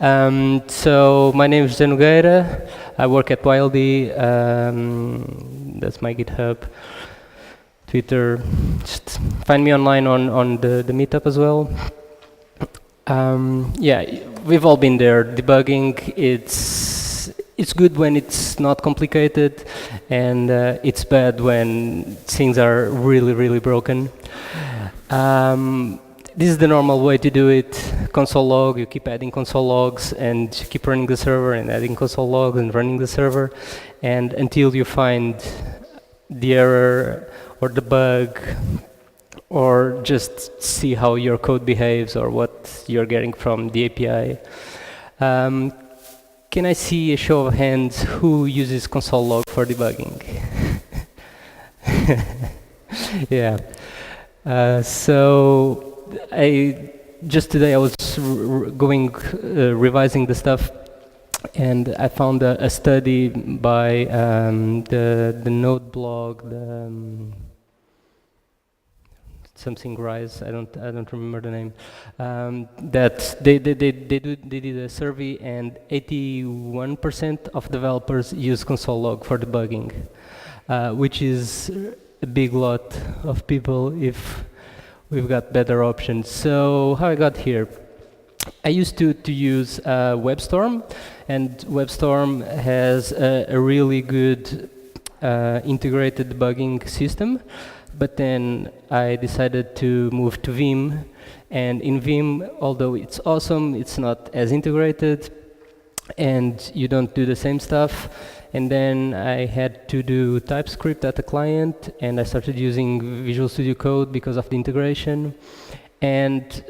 So my name is José Nogueira. I work at Wildy. That's my GitHub, Twitter. Just find me online on the meetup as well. Yeah, we've all been there. Debugging, it's good when it's not complicated, and it's bad when things are really, really broken. This is the normal way to do it. Console log, you keep adding console logs and keep running the server and adding console logs and running the server, and until you find the error or the bug, or just see how your code behaves or what you're getting from the API. Can I see a show of hands who uses console log for debugging? Yeah. So just today I was revising the stuff, and I found a study by the Node blog, something Rise. I don't remember the name. That they did a survey, and 81% of developers use console log for debugging, which is a big lot of people if we've got better options. So how I got here? I used to use WebStorm, and WebStorm has a really good integrated debugging system. But then I decided to move to Vim, and in Vim, although it's awesome, it's not as integrated, and you don't do the same stuff. And then I had to do TypeScript at the client, and I started using Visual Studio Code because of the integration. And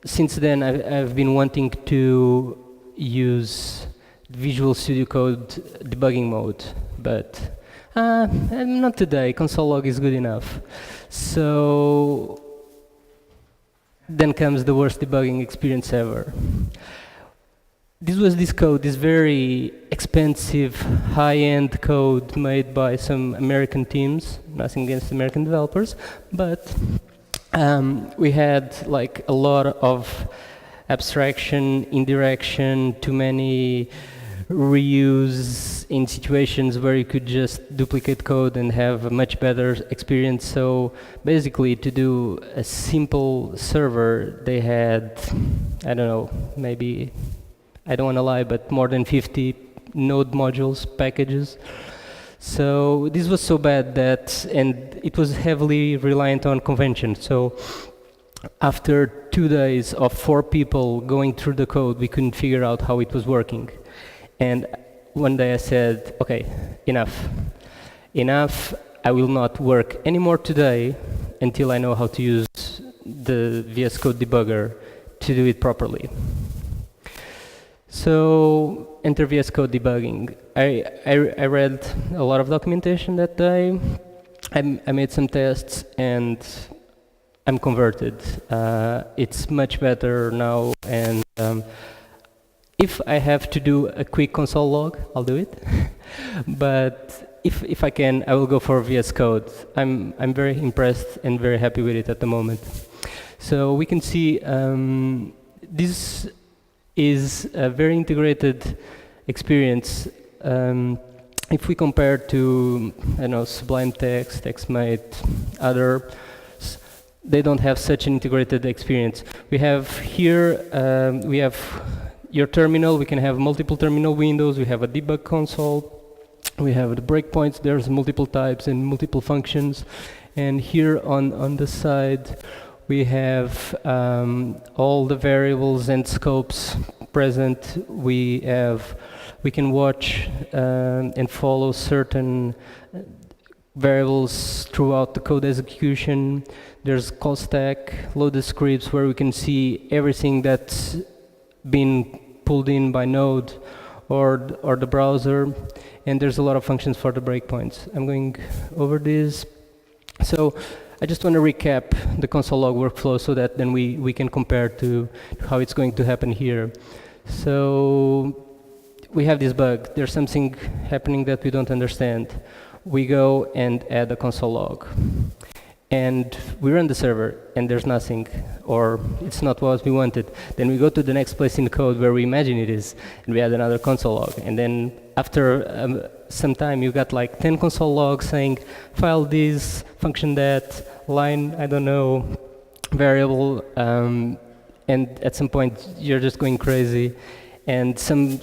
since then, I've been wanting to use Visual Studio Code debugging mode, but not today. Console log is good enough. So then comes the worst debugging experience ever. This code, this very expensive, high-end code made by some American teams. Nothing against American developers, but we had like a lot of abstraction, indirection, too many reuse in situations where you could just duplicate code and have a much better experience. So basically, to do a simple server, they had, I don't know, maybe, I don't want to lie, but more than 50 node modules, packages. So this was so bad that, and it was heavily reliant on convention. So after 2 days of 4 people going through the code, we couldn't figure out how it was working. And one day I said, okay, enough. I will not work anymore today until I know how to use the VS Code debugger to do it properly. So enter VS Code debugging. I read a lot of documentation that day. I made some tests, and I'm converted. It's much better now, and if I have to do a quick console log, I'll do it. But if I can, I will go for VS Code. I'm very impressed and very happy with it at the moment. So we can see this is a very integrated experience. If we compare to, I don't know, Sublime Text, TextMate, other, they don't have such an integrated experience. We have here, we have your terminal. We can have multiple terminal windows. We have a debug console. We have the breakpoints. There's multiple types and multiple functions. And here on the side, we have all the variables and scopes present. We can watch and follow certain variables throughout the code execution. There's call stack, loaded scripts, where we can see everything that's been pulled in by Node or the browser, and there's a lot of functions for the breakpoints. I'm going over this. So I just want to recap the console log workflow so that then we can compare to how it's going to happen here. So we have this bug. There's something happening that we don't understand. We go and add a console log. and we run the server and there's nothing, or it's not what we wanted, then we go to the next place in the code where we imagine it is, and we add another console log. And then after some time, you got like 10 console logs saying file this, function that, line, I don't know, variable, and at some point you're just going crazy. And some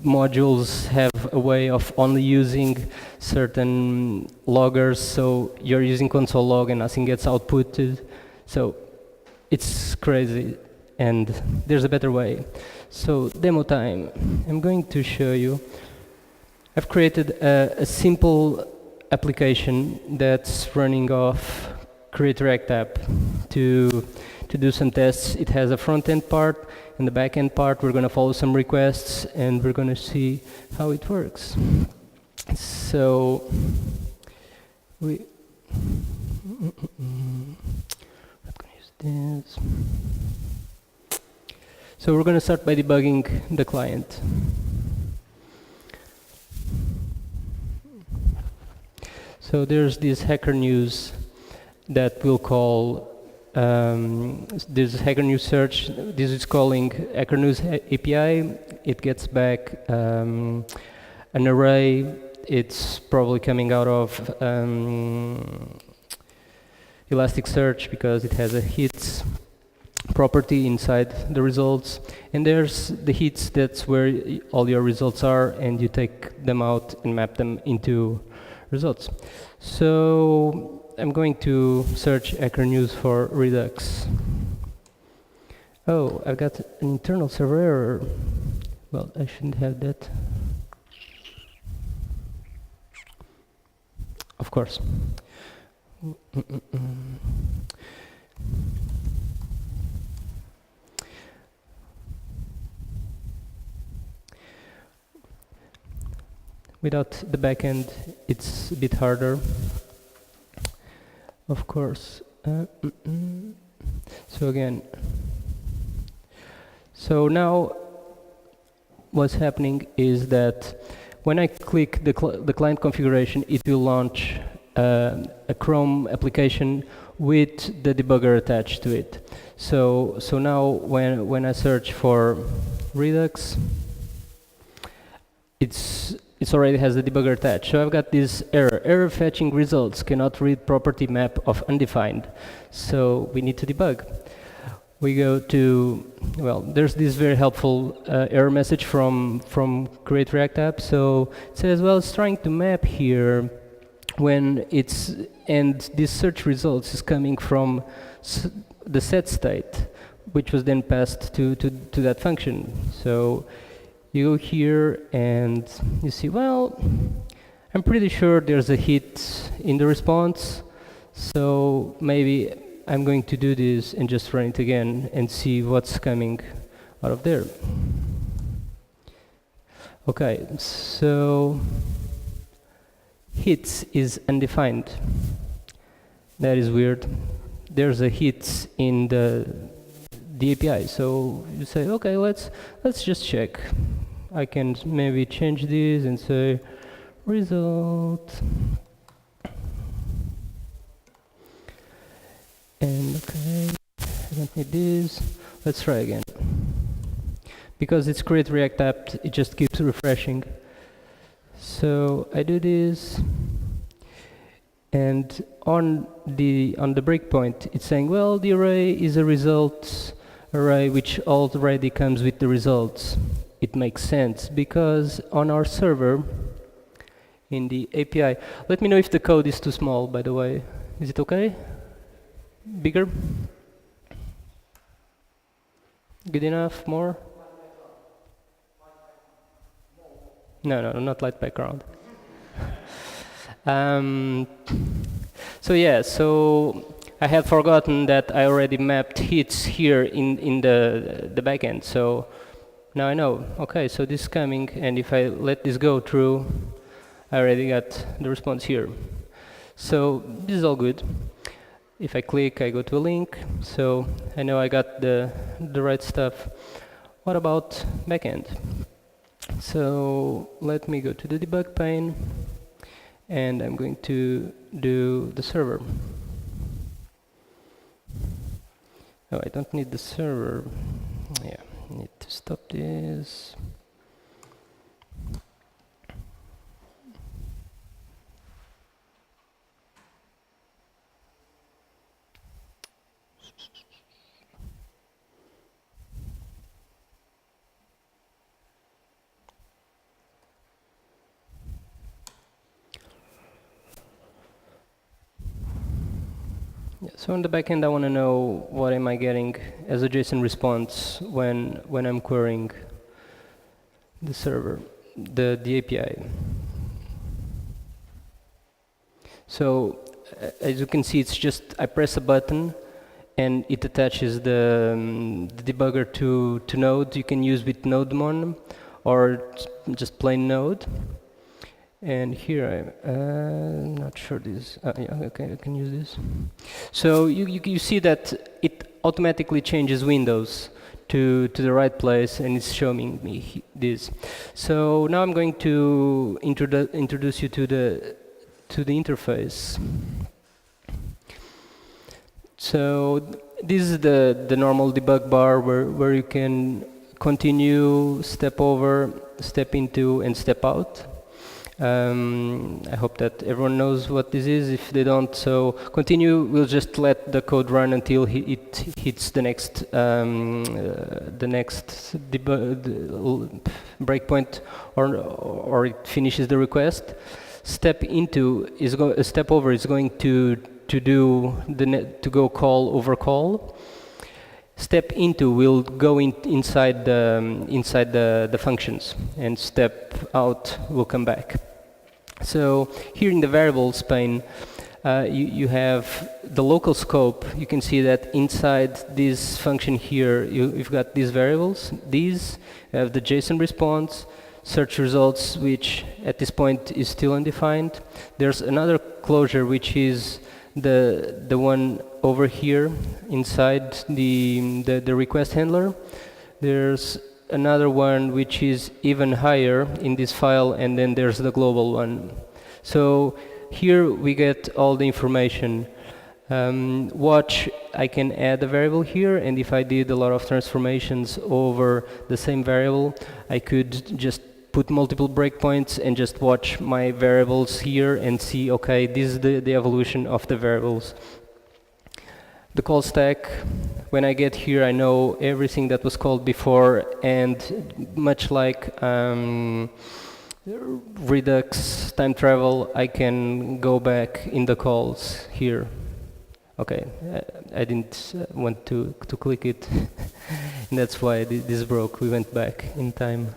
modules have a way of only using certain loggers, so you're using console log and nothing gets outputted. So it's crazy, and there's a better way. So demo time. I'm going to show you. I've created a simple application that's running off RequireLX app to do some tests. It has a front-end part and the back-end part. We're going to follow some requests and we're going to see how it works. So I'm not going to use this. So we're going to start by debugging the client. So there's this Hacker News that we'll call, there's Hacker News search. This is calling Hacker News API. It gets back an array. It's probably coming out of Elasticsearch because it has a hits property inside the results. And there's the hits, that's where all your results are, and you take them out and map them into results. So I'm going to search Hacker News for Redux. Oh, I've got an internal server error. Well, I shouldn't have that. Of course. Without the backend, it's a bit harder. Of course. So again, so now what's happening is that when I click the client configuration, it will launch a Chrome application with the debugger attached to it. So now when I search for Redux, it already has the debugger attached. So I've got this error fetching results, cannot read property map of undefined. So we need to debug. We go to, well, there's this very helpful error message from RequireLX app. So it says, well, it's trying to map here when it's, and this search results is coming from the set state, which was then passed to that function. So you go here and you see, well, I'm pretty sure there's a hit in the response, so maybe I'm going to do this and just run it again and see what's coming out of there. Okay, so hits is undefined. That is weird. There's a hit in the API, so you say, okay, let's just check. I can maybe change this and say result, and okay, I don't need this. Let's try again. Because it's RequireLX app, it just keeps refreshing. So I do this, and on the breakpoint, it's saying, well, the array is a results array which already comes with the results. It makes sense because on our server in the API, let me know if the code is too small, by the way. Is it okay? Bigger? Good enough? More? No, not light background. So yeah, so I had forgotten that I already mapped hits here in the backend. So now I know, okay, so this is coming, and if I let this go through, I already got the response here. So this is all good. If I click, I go to a link, so I know I got the right stuff. What about backend? So let me go to the debug pane, and I'm going to do the server. Oh, I don't need the server. Yeah, need to stop this. Yeah, so on the backend, I want to know what am I getting as a JSON response when I'm querying the server, the API. So as you can see, it's just I press a button and it attaches the debugger to Node. You can use with NodeMon or just plain Node. And here I'm not sure this. Yeah, okay, I can use this. So you see that it automatically changes windows to the right place, and it's showing me this. So now I'm going to introduce you to the interface. So this is the normal debug bar where you can continue, step over, step into, and step out. I hope that everyone knows what this is. If they don't, so continue. We'll just let the code run until it hits the next breakpoint, or it finishes the request. Step over is going to go call over call. Step into will go inside the functions, and step out will come back. So here in the variables pane, you have the local scope. You can see that inside this function here, you've got these variables. These have the JSON response, search results, which at this point is still undefined. There's another closure, which is the one over here inside the request handler. There's another one which is even higher in this file, and then there's the global one. So here we get all the information. Watch, I can add a variable here, and if I did a lot of transformations over the same variable, I could just put multiple breakpoints and just watch my variables here and see, okay, this is the evolution of the variables. The call stack, when I get here, I know everything that was called before, and much like Redux time travel, I can go back in the calls here. Okay, I didn't want to click it, and that's why this broke. We went back in time.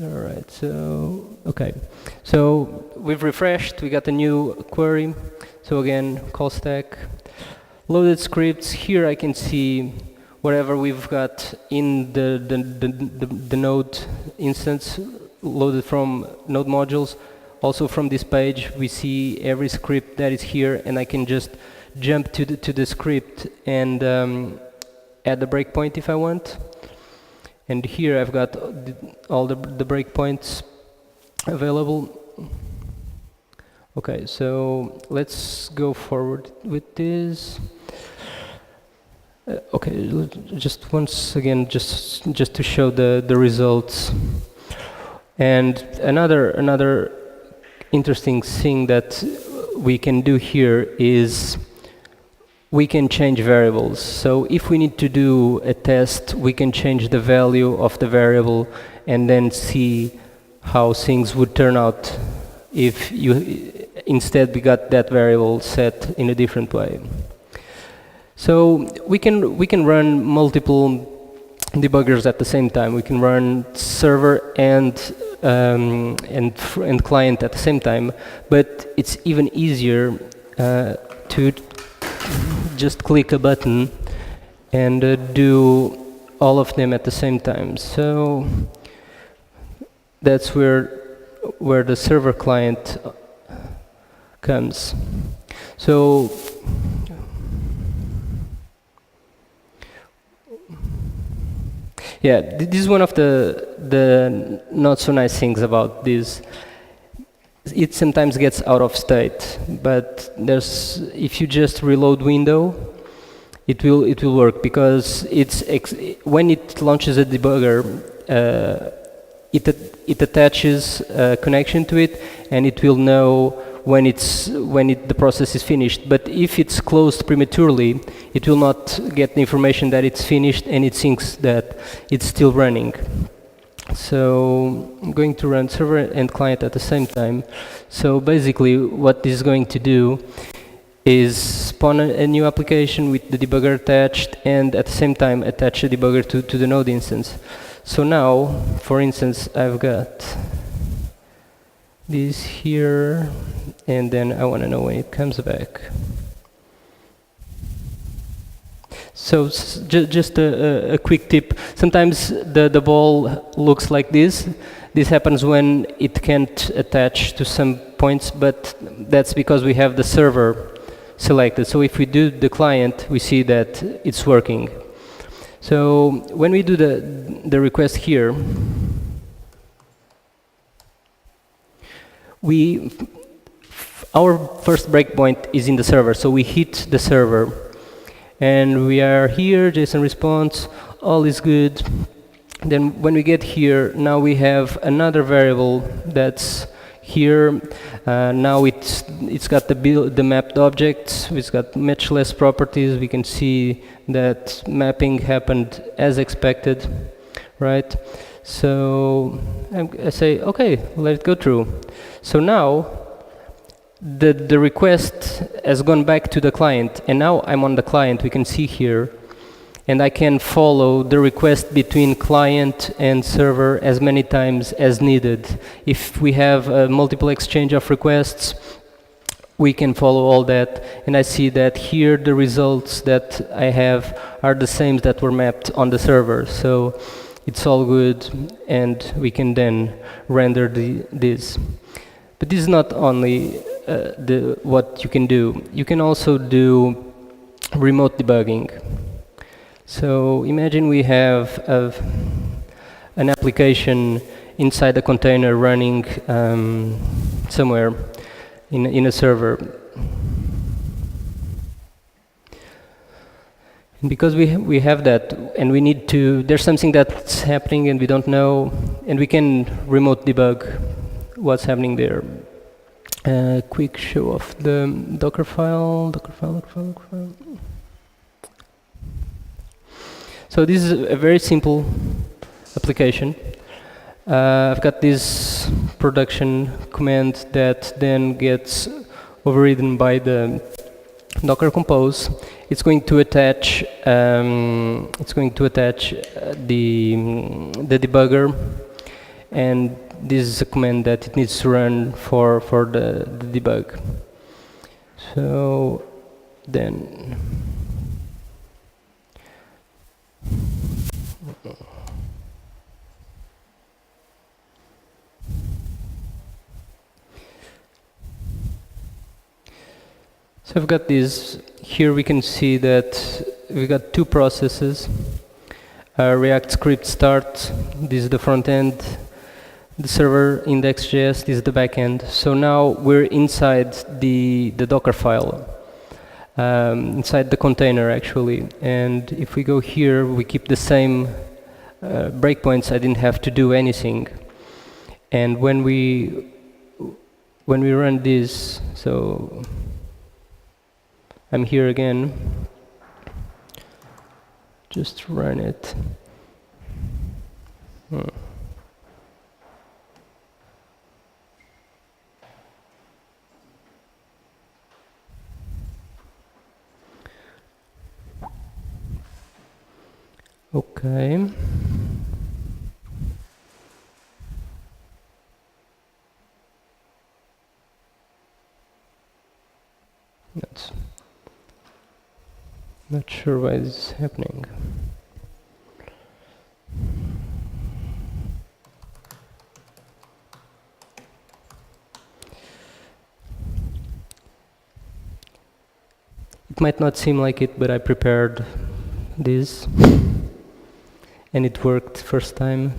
All right, so, okay. So we've refreshed, we got a new query. So again, call stack. Loaded scripts, here I can see whatever we've got in the Node instance loaded from Node modules. Also from this page, we see every script that is here, and I can just jump to the script and add the breakpoint if I want. And here I've got all the breakpoints available. Okay, so let's go forward with this. Okay, just once again, just to show the results. And another interesting thing that we can do here is we can change variables. So if we need to do a test, we can change the value of the variable and then see how things would turn out if instead we got that variable set in a different way. So we can run multiple debuggers at the same time. We can run server and client at the same time, but it's even easier to just click a button and do all of them at the same time. So that's where the server client comes. So yeah, this is one of the not so nice things about this. It sometimes gets out of state, but if you just reload window, it will work, because when it launches a debugger, it attaches a connection to it, and it will know when the process is finished. But if it's closed prematurely, it will not get the information that it's finished, and it thinks that it's still running. So I'm going to run server and client at the same time. So basically what this is going to do is spawn a new application with the debugger attached, and at the same time attach the debugger to the node instance. So now, for instance, I've got this here, and then I want to know when it comes back. So just a quick tip. Sometimes the ball looks like this. This happens when it can't attach to some points, but that's because we have the server selected. So if we do the client, we see that it's working. So when we do the request here, our first breakpoint is in the server, so we hit the server, and we are here, JSON response, all is good. Then when we get here, now we have another variable that's here. Now it's got the mapped objects, it's got much less properties. We can see that mapping happened as expected, right? So I say, okay, let it go through. So now the request has gone back to the client, and now I'm on the client, we can see here, and I can follow the request between client and server as many times as needed. If we have a multiple exchange of requests, we can follow all that, and I see that here the results that I have are the same that were mapped on the server. So it's all good, and we can then render this. But this is not only what you can do. You can also do remote debugging. So imagine we have an application inside a container running somewhere in a server. And because we have that, and we need to, there's something that's happening and we don't know, and we can remote debug what's happening there. Quick show of the Docker file. So this is a very simple application. I've got this production command that then gets overridden by the Docker compose. It's going to attach the debugger, and this is a command that it needs to run for the debug. So then so I've got this. Here we can see that we've got two processes. React script start, this is the front end. The server index.js, this is the back end. So now we're inside the Docker file, inside the container actually. And if we go here, we keep the same breakpoints. I didn't have to do anything. And when we run this, so I'm here again. Just run it. Okay. That's not sure why this is happening. It might not seem like it, but I prepared this. And it worked first time.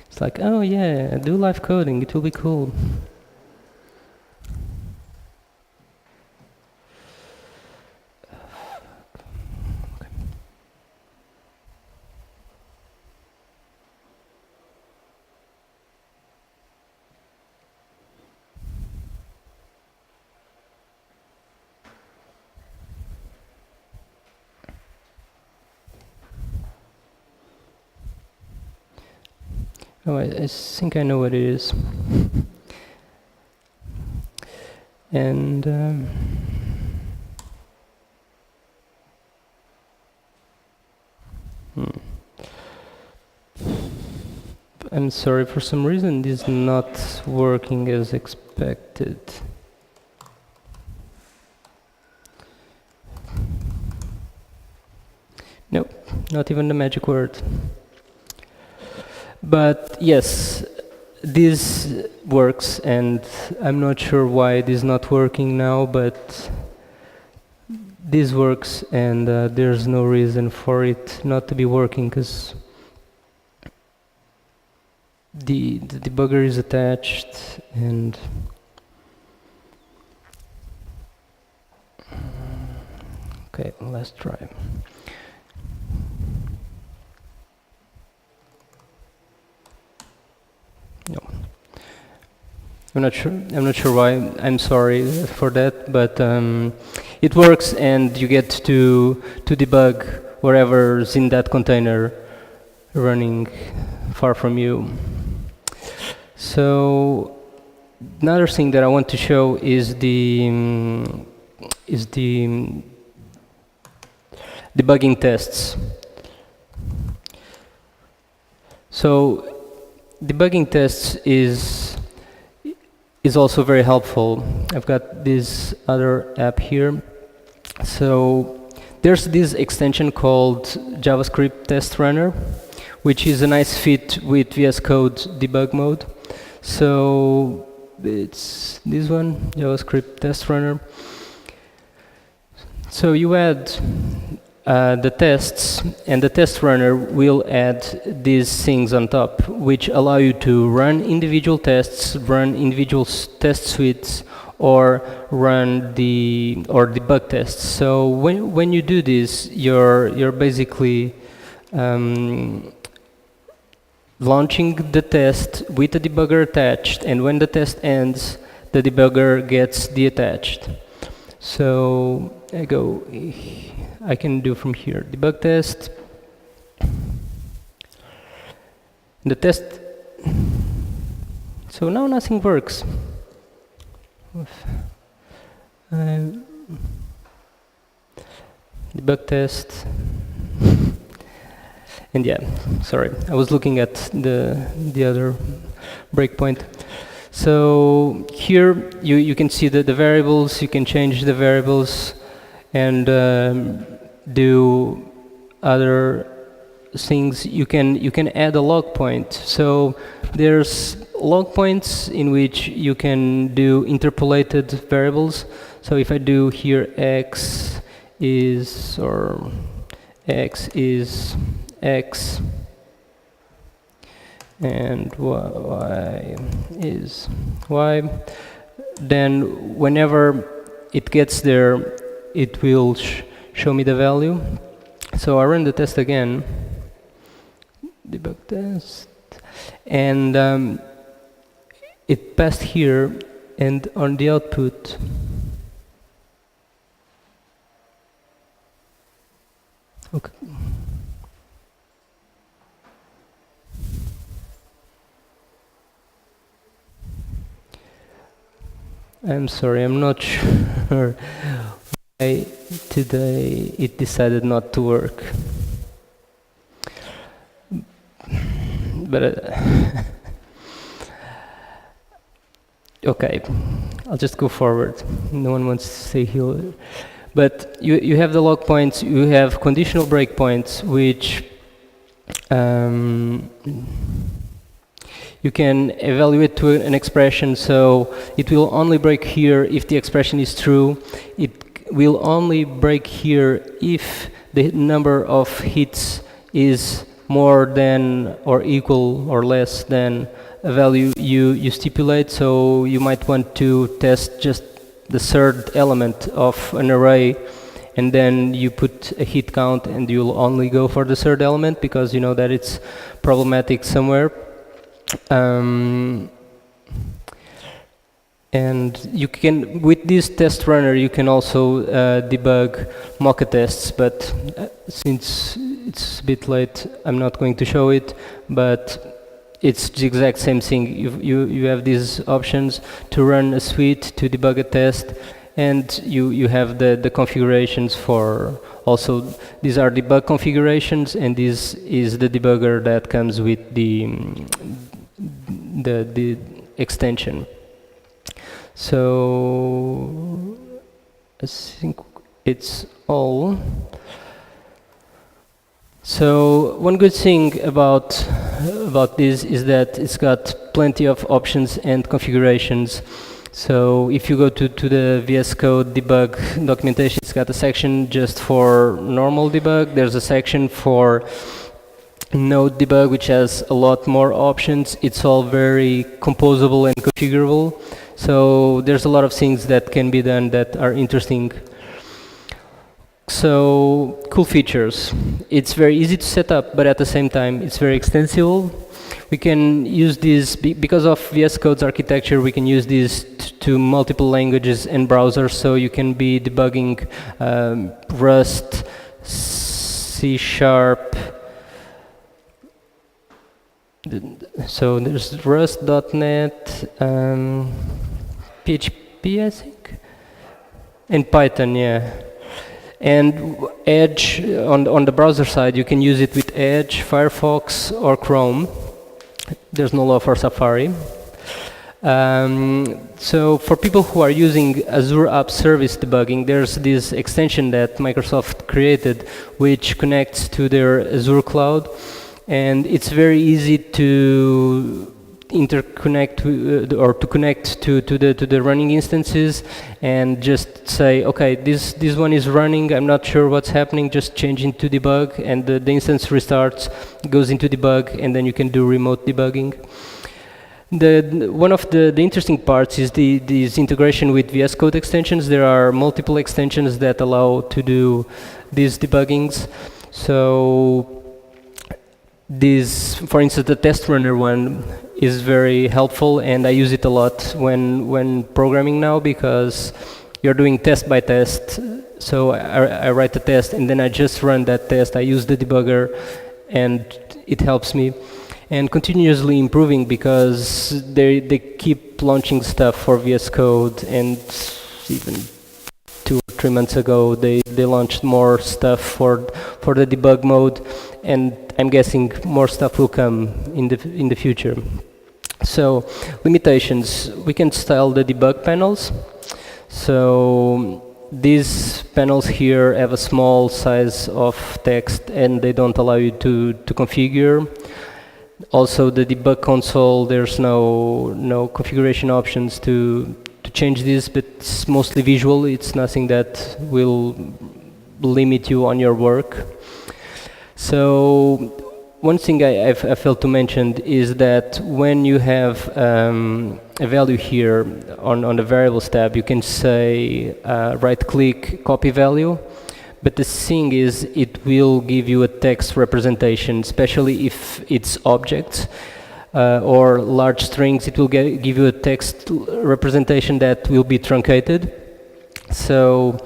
It's like, oh yeah, do live coding, it will be cool. Oh, I think I know what it is. And I'm sorry, for some reason this is not working as expected. Nope, not even the magic word. But yes, this works, and I'm not sure why it is not working now, but this works, and there's no reason for it not to be working, because the debugger is attached, and okay, let's try. No, I'm not sure why. I'm sorry for that, but it works, and you get to debug wherever's in that container running far from you. So another thing that I want to show is the debugging tests. So debugging tests is also very helpful. I've got this other app here. So there's this extension called JavaScript Test Runner, which is a nice fit with VS Code debug mode. So it's this one, JavaScript Test Runner. So you add the tests, and the test runner will add these things on top, which allow you to run individual tests, run individual test suites, or run debug tests. So when you do this, you're basically launching the test with the debugger attached, and when the test ends, the debugger gets deattached. So I can do from here, debug test, the test. So now nothing works. Debug test. And yeah, sorry, I was looking at the other breakpoint. So here you can see the variables, you can change the variables, and do other things. You can add a log point. So there's log points in which you can do interpolated variables. So if I do here x is x and y is y, then whenever it gets there, it will show me the value. So I run the test again, debug test, and it passed here, and on the output okay. I'm sorry, I'm not sure why today it decided not to work. But okay, I'll just go forward. No one wants to stay here. But you have the log points, you have conditional breakpoints, which you can evaluate to an expression. So it will only break here if the expression is true. It will only break here if the number of hits is more than or equal or less than a value you stipulate. So you might want to test just the third element of an array, and then you put a hit count, and you'll only go for the third element because you know that it's problematic somewhere. And you can, with this test runner, you can also debug mock tests, but since it's a bit late, I'm not going to show it. But it's the exact same thing. You have these options to run a suite, to debug a test, and you have the configurations for also, these are debug configurations, and this is the debugger that comes with the extension. So I think it's all. So one good thing about this is that it's got plenty of options and configurations. So if you go to the VS Code debug documentation, it's got a section just for normal debug. There's a section for Node debug, which has a lot more options. It's all very composable and configurable. So there's a lot of things that can be done that are interesting. So cool features. It's very easy to set up, but at the same time, it's very extensible. We can use this, because of VS Code's architecture, we can use this to multiple languages and browsers, so you can be debugging Rust, C#. So there's Rust.NET, PHP, I think, and Python, yeah. And Edge, on the browser side, you can use it with Edge, Firefox, or Chrome. There's no law for Safari. So for people who are using Azure App Service debugging, there's this extension that Microsoft created, which connects to their Azure cloud. And it's very easy to interconnect or to connect to the running instances and just say, okay, this one is running, I'm not sure what's happening, just change into debug, and the instance restarts, goes into debug, and then you can do remote debugging. One of the interesting parts is this integration with VS Code extensions. There are multiple extensions that allow to do these debuggings. So this, for instance, the test runner one is very helpful, and I use it a lot when programming now, because you're doing test by test. So I write the test, and then I just run that test. I use the debugger, and it helps me. And continuously improving, because they keep launching stuff for VS Code, and even 2 or 3 months ago they launched more stuff for the debug mode, and I'm guessing more stuff will come in the future. So limitations, we can style the debug panels. So these panels here have a small size of text, and they don't allow you to configure. Also the debug console, there's no configuration options to change this, but it's mostly visual. It's nothing that will limit you on your work. So one thing I failed to mention is that when you have a value here on the variables tab, you can say right-click, copy value. But the thing is, it will give you a text representation, especially if it's objects or large strings. It will give you a text representation that will be truncated. So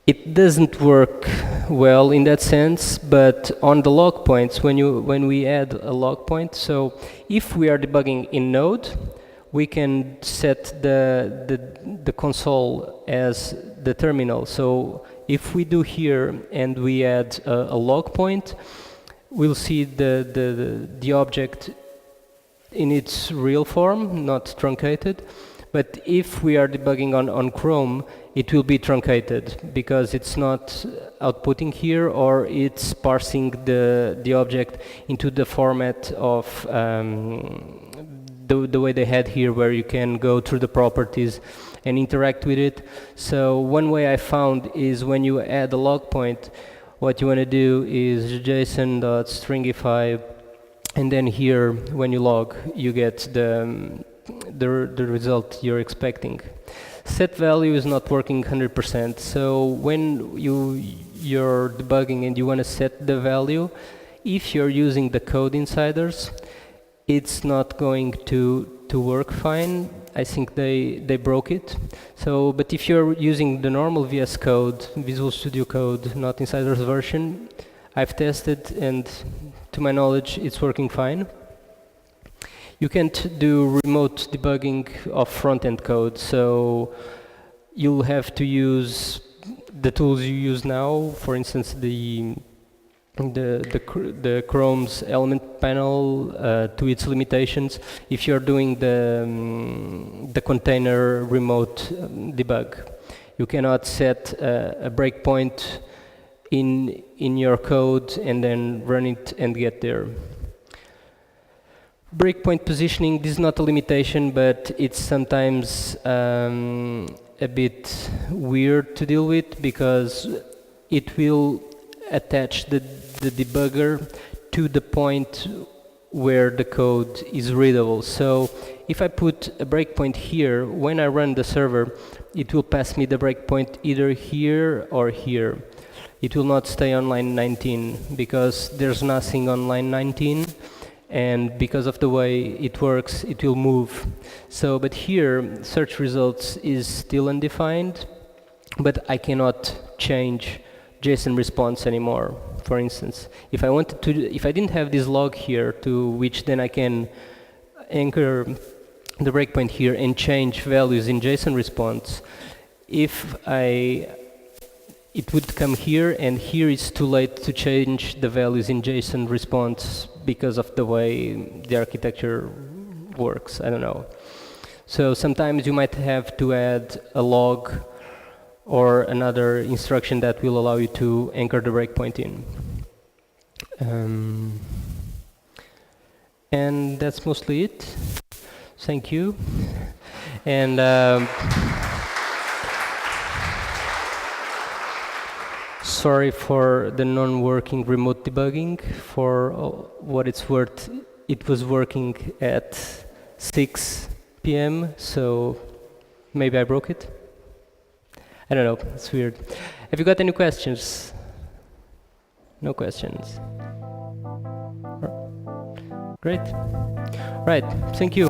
it doesn't work well in that sense, but on the log points, when we add a log point, so if we are debugging in Node, we can set the console as the terminal. So if we do here and we add a log point, we'll see the object in its real form, not truncated. But if we are debugging on Chrome, it will be truncated, because it's not outputting here, or it's parsing the object into the format of the way they had here, where you can go through the properties and interact with it. So one way I found is, when you add a log point, what you want to do is json.stringify, and then here, when you log, you get the result you're expecting. Set value is not working 100%. So when you're debugging and you want to set the value, if you're using the code insiders, it's not going to work fine. I think they broke it. So, but if you're using the normal VS Code, Visual Studio Code, not Insiders version, I've tested, and to my knowledge, it's working fine. You can't do remote debugging of front-end code, so you'll have to use the tools you use now, for instance, the Chrome's element panel to its limitations if you're doing the container remote debug. You cannot set a breakpoint in your code and then run it and get there. Breakpoint positioning, this is not a limitation, but it's sometimes a bit weird to deal with because it will attach the debugger to the point where the code is readable. So if I put a breakpoint here, when I run the server, it will pass me the breakpoint either here or here. It will not stay on line 19 because there's nothing on line 19, and because of the way it works, it will move. So, but here, search results is still undefined, but I cannot change JSON response anymore. For instance, if I wanted to, if I didn't have this log here, to which then I can anchor the breakpoint here and change values in JSON response, it would come here, and here it's too late to change the values in JSON response because of the way the architecture works. I don't know. So sometimes you might have to add a log or another instruction that will allow you to anchor the breakpoint in. And that's mostly it. Thank you. And sorry for the non-working remote debugging. For what it's worth, it was working at 6 p.m., so maybe I broke it. I don't know, it's weird. Have you got any questions? No questions. Great. Right, thank you.